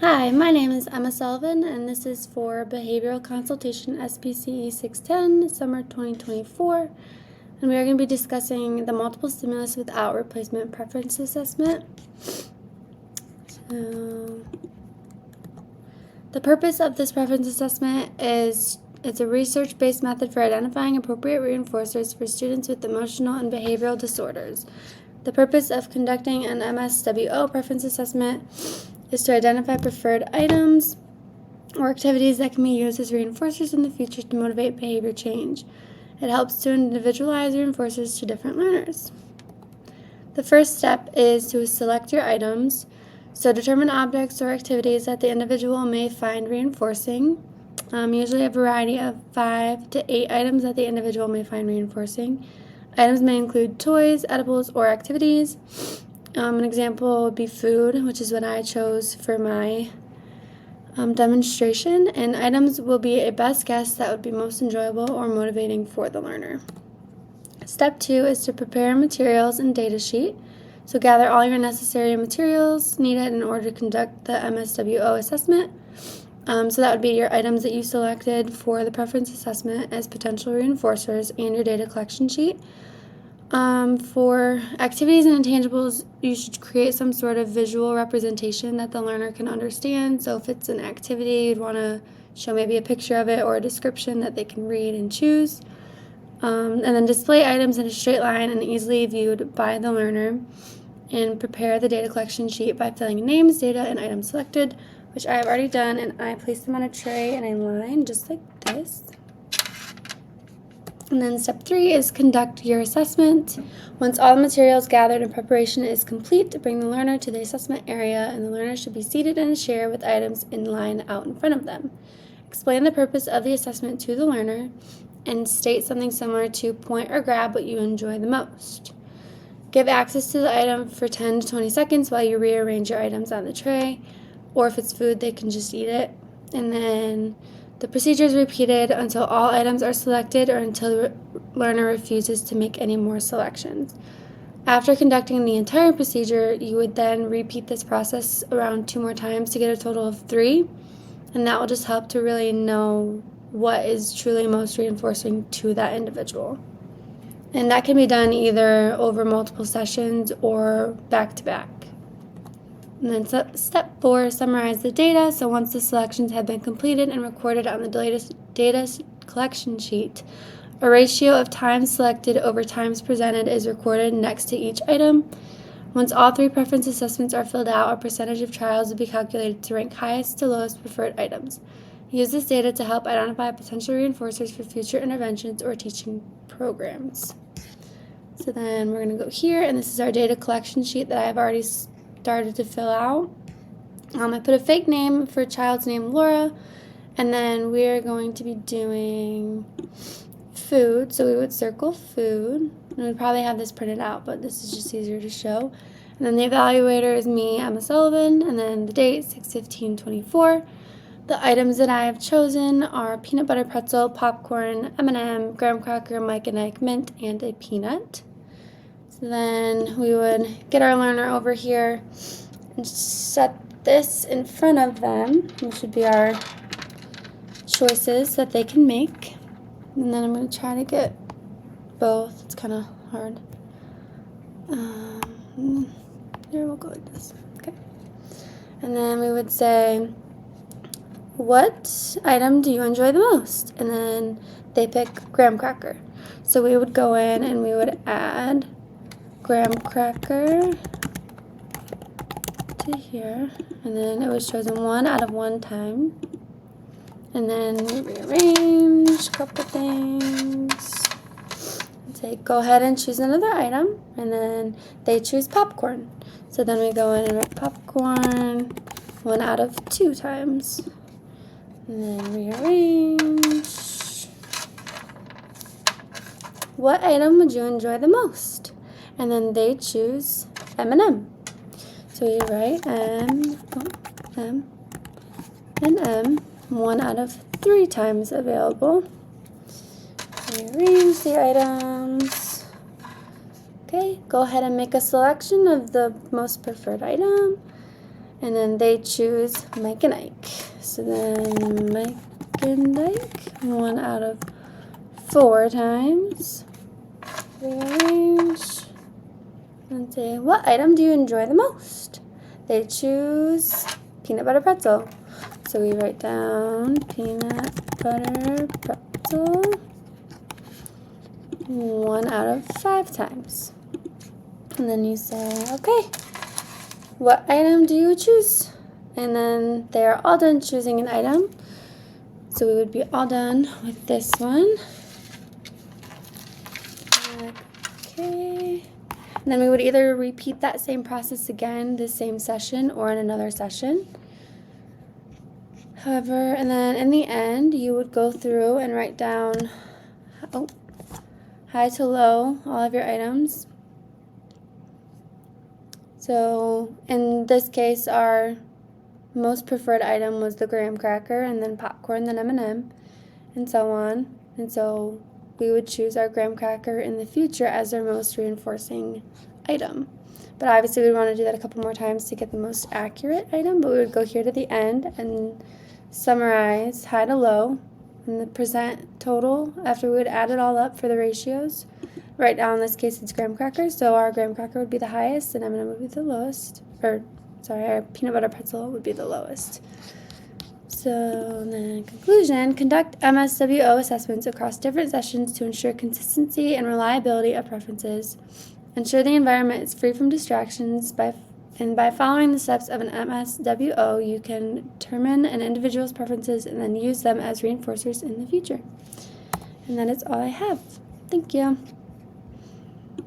Hi, my name is Emma Sullivan, and this is for Behavioral Consultation SPCE 610, Summer 2024. And we are going to be discussing the multiple stimulus without replacement preference assessment. So, the purpose of this preference assessment is it's a research-based method for identifying appropriate reinforcers for students with emotional and behavioral disorders. The purpose of conducting an MSWO preference assessment is to identify preferred items or activities that can be used as reinforcers in the future to motivate behavior change. It helps to individualize reinforcers to different learners. The first step is to select your items. So determine objects or activities that the individual may find reinforcing. Usually a variety of 5 to 8 items that the individual may find reinforcing. Items may include toys, edibles, or activities. An example would be food, which is what I chose for my demonstration, and items will be a best guess that would be most enjoyable or motivating for the learner. Step 2 is to prepare materials and data sheet. So gather all your necessary materials needed in order to conduct the MSWO assessment. So that would be your items that you selected for the preference assessment as potential reinforcers and your data collection sheet. For activities and intangibles, you should create some sort of visual representation that the learner can understand. So if it's an activity, you'd want to show maybe a picture of it or a description that they can read and choose. And then display items in a straight line and easily viewed by the learner. And prepare the data collection sheet by filling in names, data, and items selected, which I have already done, and I placed them on a tray in a line just like this. And then step 3 is conduct your assessment. Once all the materials gathered and preparation is complete, bring the learner to the assessment area, and the learner should be seated in a chair with items in line out in front of them. Explain the purpose of the assessment to the learner and state something similar to point or grab what you enjoy the most. Give access to the item for 10 to 20 seconds while you rearrange your items on the tray, or if it's food, they can just eat it. And then the procedure is repeated until all items are selected or until the learner refuses to make any more selections. After conducting the entire procedure, you would then repeat this process around 2 more times to get a total of 3, and that will just help to really know what is truly most reinforcing to that individual. And that can be done either over multiple sessions or back to back. And then step 4, summarize the data. So once the selections have been completed and recorded on the data collection sheet, a ratio of times selected over times presented is recorded next to each item. Once all 3 preference assessments are filled out, a percentage of trials will be calculated to rank highest to lowest preferred items. Use this data to help identify potential reinforcers for future interventions or teaching programs. So then we're going to go here, and this is our data collection sheet that I've already started to fill out. I put a fake name for a child's name, Laura, and then we're going to be doing food. So we would circle food, and we'd probably have this printed out, but this is just easier to show. And then the evaluator is me, Emma Sullivan, and then the date, 6/15/24. The items that I have chosen are peanut butter pretzel, popcorn, M&M, graham cracker, Mike and Ike mint, and a peanut. So then we would get our learner over here and set this in front of them, which would be our choices that they can make. And then I'm going to try to get both. It's kind of hard. Here, we'll go like this. Okay. And then we would say, what item do you enjoy the most? And then they pick graham cracker. So we would go in and we would add graham cracker to here. And then it was chosen 1 out of 1 time. And then we rearrange a couple things. And say, go ahead and choose another item. And then they choose popcorn. So then we go in and write popcorn 1 out of 2 times. And then rearrange. What item would you enjoy the most? And then they choose M&M. So we write M, and M, 1 out of 3 times available. Rearrange the items. Okay, go ahead and make a selection of the most preferred item. And then they choose Mike and Ike. So then Mike and Ike, 1 out of 4 times. Rearrange. And say, what item do you enjoy the most? They choose peanut butter pretzel. So we write down peanut butter pretzel 1 out of 5 times. And then you say, okay, what item do you choose? And then they are all done choosing an item. So we would be all done with this one. Okay. And then we would either repeat that same process again, the same session, or in another session. However, and then in the end, you would go through and write down high to low, all of your items. So in this case, our most preferred item was the graham cracker, and then popcorn, then M&M, and so on. And so we would choose our graham cracker in the future as our most reinforcing item. But obviously we would want to do that a couple more times to get the most accurate item, but we would go here to the end and summarize high to low and the percent total after we would add it all up for the ratios. Right now in this case it's graham crackers, so our graham cracker would be the highest and M&M would be the lowest, our peanut butter pretzel would be the lowest. So then conclusion, conduct MSWO assessments across different sessions to ensure consistency and reliability of preferences. Ensure the environment is free from distractions by following the steps of an MSWO, you can determine an individual's preferences and then use them as reinforcers in the future. And that is all I have. Thank you.